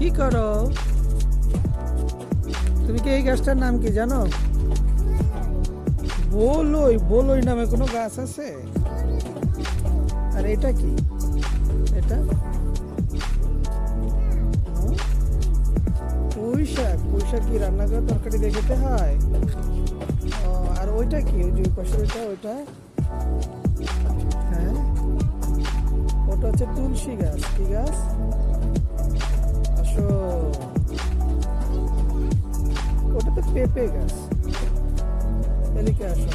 কি করো? তুমি কি এই গাছটার নাম কি জানো? বলই বলই নামে কোনো গাছ আছে? আর এটা কি? এটা হুম? পুঁই শাক। পুঁই শাক কি রান্না করে তরকারি দিয়ে খেতে হয়? ও, আর ওইটা কি? ওই যে ওই পাশে ওইটা হ্যাঁ, ওটা হচ্ছে তুলসী গাছ। কি গাছ? আসো, ওটা তো পেঁপে গাছ। এদিকে আসো,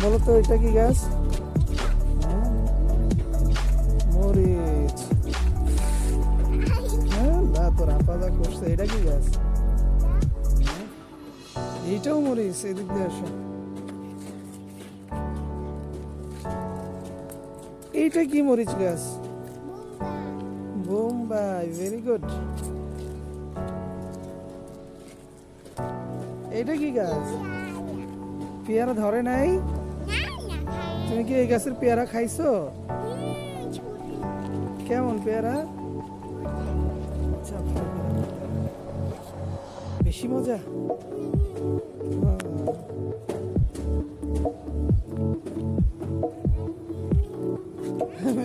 বলো তো এটা কি গাছ? হ্যাঁ, মরিচ। হ্যাঁ, না তোর আপা যা করছে, এটা কি গাছ? হ্যাঁ, এইটাও মরিচ। এদিক দিয়ে আসো, এইটা কি মরিচ গাছ? Bombay, very good. এটা কি গাছ? পেয়ারা ধরে নাই? তুমি কি এই গাছের পেয়ারা খাইছো? কেমন পেয়ারা? আচ্ছা, বেশি মজা।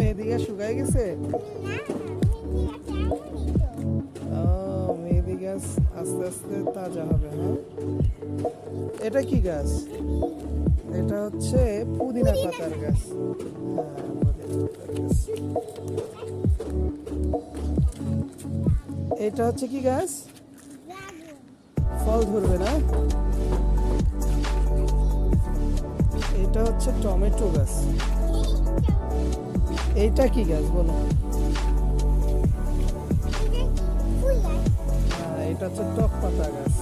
এদিকে শুকায় গেছে। ও, মেহেদি গাছ আস্তে আস্তে তাজা হবে। হ্যাঁ, এটা কি গাছ? এটা হচ্ছে পুদিনা পাতার গাছ। হ্যাঁ, পুদিনা পাতার গাছ। এটা হচ্ছে কি গাছ? ফল ধরবে না? এটা হচ্ছে টমেটো গাছ। এইটা কি গাছ বলো? এটা হচ্ছে টক পাতা গাছ।